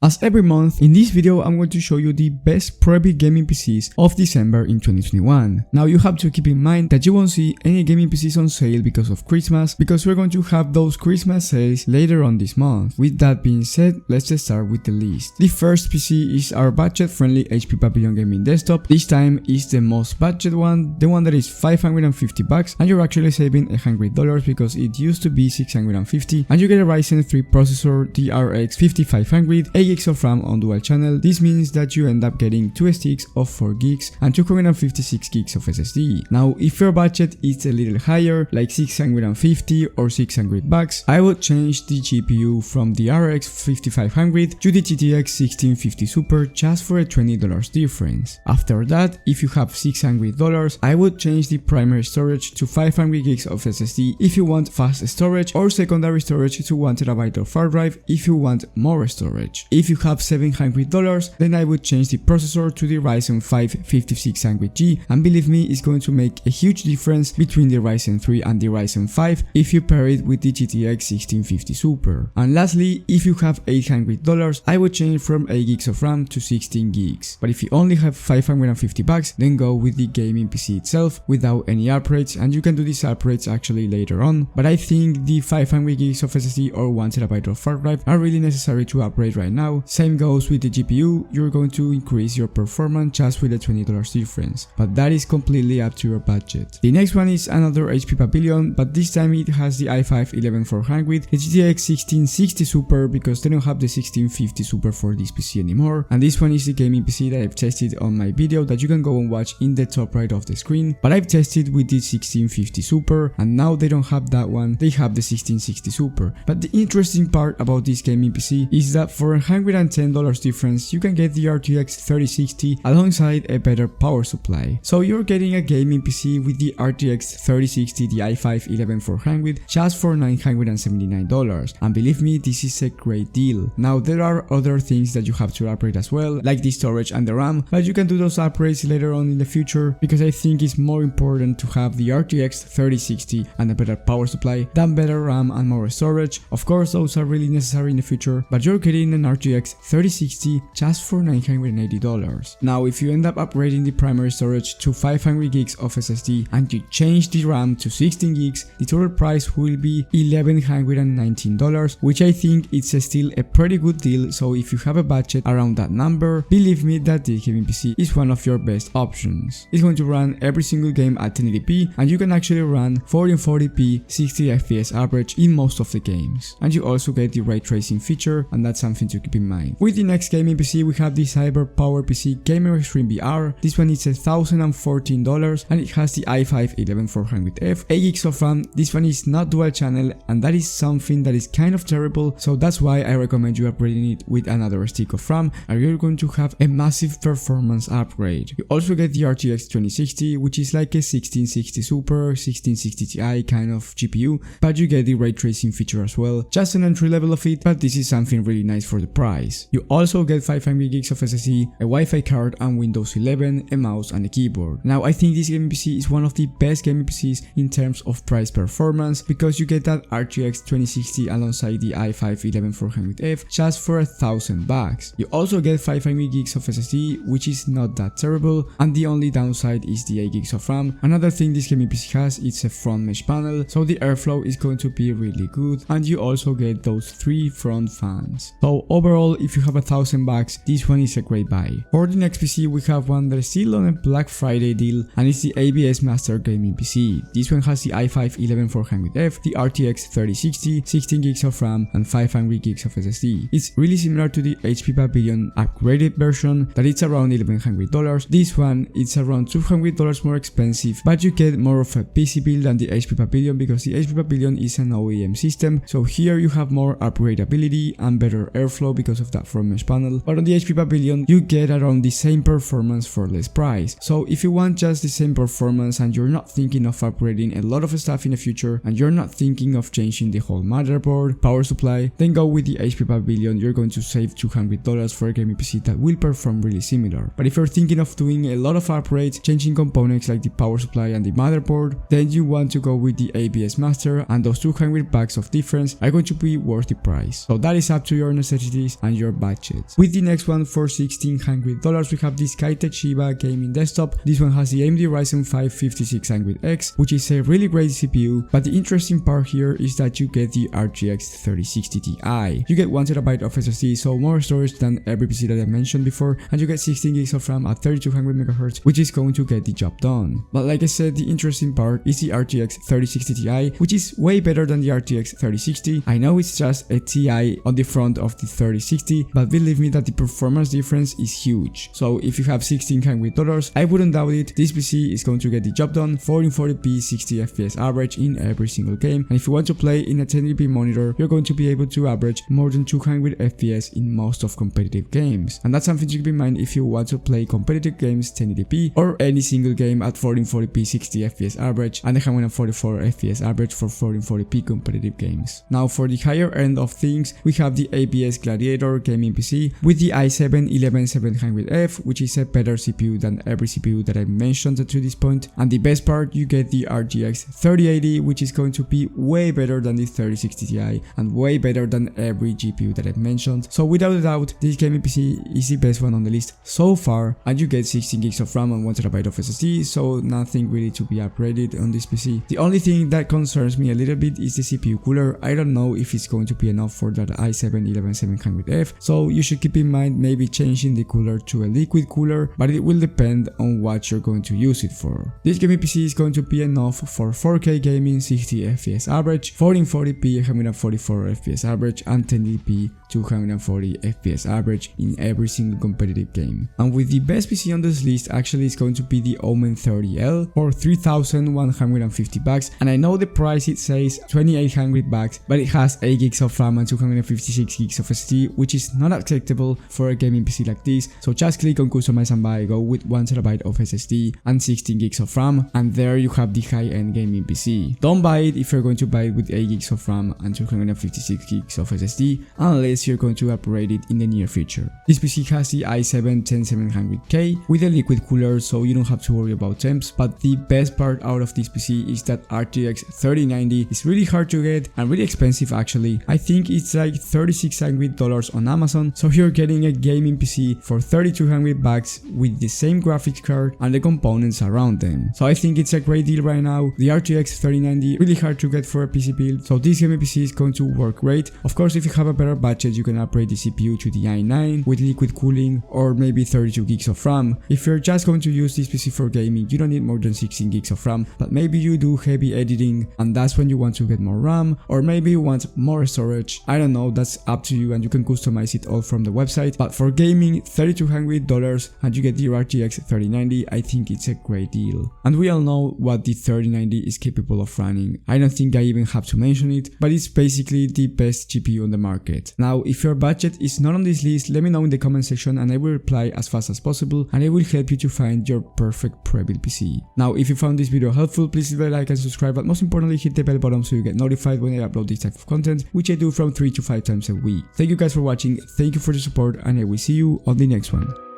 As every month, in this video I'm going to show you the best Prebuilt gaming PCs of December in 2021. Now you have to keep in mind that you won't see any gaming PCs on sale because of Christmas, because we're going to have those Christmas sales later on this month. With that being said, let's just start with the list. The first PC is our budget-friendly HP Pavilion gaming desktop. This time is the most budget one, the one that is $550, and you're actually saving $100 because it used to be $650, and you get a Ryzen 3 processor, the RX 5500, 8 GB of RAM on dual channel. This means that you end up getting 2 sticks of 4 GB and 256 GB of SSD. Now if your budget is a little higher, like $650 or $600, I would change the GPU from the RX 5500 to the GTX 1650 Super just for a $20 difference. After that, if you have $600, I would change the primary storage to 500 GB of SSD if you want fast storage, or secondary storage to 1 TB of hard drive if you want more storage. If you have $700, then I would change the processor to the Ryzen 5 5600G, and believe me, it's going to make a huge difference between the Ryzen 3 and the Ryzen 5 if you pair it with the GTX 1650 Super. And lastly, if you have $800, I would change from 8 GB of RAM to 16 GB. But if you only have $550, then go with the gaming PC itself without any upgrades, and you can do these upgrades actually later on. But I think the 500 GB of SSD or 1 TB of hard drive are really necessary to upgrade right now. Same goes with the GPU, you're going to increase your performance just with a $20 difference, but that is completely up to your budget. The next one is another HP Pavilion, but this time it has the i5 11400, the GTX 1660 Super, because they don't have the 1650 Super for this PC anymore, and this one is the gaming PC that I've tested on my video that you can go and watch in the top right of the screen. But I've tested with the 1650 Super, and now they don't have that one, they have the 1660 Super. But the interesting part about this gaming PC is that for $110 difference, you can get the RTX 3060 alongside a better power supply. So you're getting a gaming PC with the RTX 3060, the i5 11400, just for $979. And believe me, this is a great deal. Now there are other things that you have to upgrade as well, like the storage and the RAM, but you can do those upgrades later on in the future, because I think it's more important to have the RTX 3060 and a better power supply than better RAM and more storage. Of course, those are really necessary in the future, but you're getting an RTX 3060 just for $980. Now if you end up upgrading the primary storage to 500 GB of SSD and you change the RAM to 16 GB, the total price will be $1119, which I think it's still a pretty good deal. So if you have a budget around that number, believe me that the gaming PC is one of your best options. It's going to run every single game at 1080p, and you can actually run 1440p 60 FPS average in most of the games. And you also get the ray tracing feature, and that's something to keep in mind. With the next gaming PC, we have the Cyber Power PC Gamer Extreme VR. This one is $1,014, and it has the i5 11400F, 8 GB of RAM. This one is not dual channel, and that is something that is kind of terrible, so that's why I recommend you upgrading it with another stick of RAM, and you're going to have a massive performance upgrade. You also get the RTX 2060, which is like a 1660 Super, 1660 Ti kind of GPU, but you get the ray tracing feature as well. Just an entry level of it, but this is something really nice for the price. You also get 500 GB of SSD, a Wi-Fi card, and Windows 11, a mouse and a keyboard. Now I think this gaming PC is one of the best gaming PCs in terms of price performance, because you get that RTX 2060 alongside the i5 11400F just for $1,000. You also get 500 GB of SSD, which is not that terrible, and the only downside is the 8 GB of RAM. Another thing this gaming PC has is a front mesh panel, so the airflow is going to be really good, and you also get those 3 front fans. So overall, if you have $1,000, this one is a great buy. For the next PC, we have one that is still on a Black Friday deal, and it's the ABS Master Gaming PC. This one has the i5 11400F, the RTX 3060, 16 GB of RAM, and 500 GB of SSD. It's really similar to the HP Pavilion upgraded version, that it's around $1,100. This one it's around $200 more expensive, but you get more of a PC build than the HP Pavilion, because the HP Pavilion is an OEM system, so here you have more upgradability and better airflow because of that front mesh panel. But on the HP Pavilion, you get around the same performance for less price. So if you want just the same performance and you're not thinking of upgrading a lot of stuff in the future, and you're not thinking of changing the whole motherboard, power supply, then go with the HP Pavilion. You're going to save $200 for a gaming PC that will perform really similar. But if you're thinking of doing a lot of upgrades, changing components like the power supply and the motherboard, then you want to go with the ABS Master, and those $200 of difference are going to be worth the price. So that is up to your necessities. PCs and your budget. With the next one for $1,600 we have the Skytech Shiva gaming desktop. This one has the AMD Ryzen 5 5600X, which is a really great CPU, but the interesting part here is that you get the RTX 3060 Ti. You get 1TB of SSD, so more storage than every PC that I mentioned before, and you get 16 gigs of RAM at 3200MHz, which is going to get the job done. But like I said, the interesting part is the RTX 3060 Ti, which is way better than the RTX 3060. I know it's just a Ti on the front of the 3060, but believe me that the performance difference is huge. So if you have $1,600, I wouldn't doubt it. This PC is going to get the job done, 1440p 60fps average in every single game, and if you want to play in a 1080p monitor, you're going to be able to average more than 200 FPS in most of competitive games. And that's something to keep in mind if you want to play competitive games 1080p or any single game at 1440p 60fps average and 144 FPS average for 1440p competitive games. Now for the higher end of things, we have the ABS Gladiator Gaming PC with the i7-11700F, which is a better CPU than every CPU that I mentioned to this point, and the best part, you get the RTX 3080, which is going to be way better than the 3060 Ti and way better than every GPU that I've mentioned. So without a doubt, this gaming PC is the best one on the list so far, and you get 16 gigs of RAM and 1TB of SSD, so nothing really to be upgraded on this PC. The only thing that concerns me a little bit is the CPU cooler. I don't know if it's going to be enough for that i7-11700F, so you should keep in mind maybe changing the cooler to a liquid cooler, but it will depend on what you're going to use it for. This gaming PC is going to be enough for 4K gaming, 60fps average, 1440p 144 FPS average, and 1080p 240 FPS average in every single competitive game. And with the best PC on this list, actually it's going to be the Omen 30L for $3,150, and I know the price it says $2,800, but it has 8 gigs of RAM and 256 gigs of SSD, which is not acceptable for a gaming PC like this. So just click on customize and buy, go with 1TB of SSD and 16 gigs of RAM, and there you have the high-end gaming PC. Don't buy it if you're going to buy it with 8 gigs of RAM and 256 gigs of SSD, unless you're going to upgrade it in the near future. This PC has the i7-10700K with a liquid cooler, so you don't have to worry about temps, but the best part out of this PC is that RTX 3090 is really hard to get and really expensive actually. I think it's like $3,600 on Amazon, so you're getting a gaming PC for $3,200 with the same graphics card and the components around them. So I think it's a great deal right now. The RTX 3090 really hard to get for a PC build, so this gaming PC is going to work great. Of course, if you have a better budget, you can upgrade the CPU to the i9 with liquid cooling or maybe 32 gigs of RAM. If you're just going to use this PC for gaming, you don't need more than 16 gigs of RAM, but maybe you do heavy editing and that's when you want to get more RAM, or maybe you want more storage. I don't know, that's up to you and you can customize it all from the website, but for gaming $3,200 and you get the RTX 3090, I think it's a great deal. And we all know what the 3090 is capable of running. I don't think I even have to mention it, but it's basically the best GPU on the market. Now if your budget is not on this list, let me know in the comment section and I will reply as fast as possible and I will help you to find your perfect Prebuilt PC. Now if you found this video helpful, please leave a like and subscribe, but most importantly hit the bell button so you get notified when I upload this type of content, which I do from 3 to 5 times a week. Thank you guys for watching, thank you for the support, and I will see you on the next one.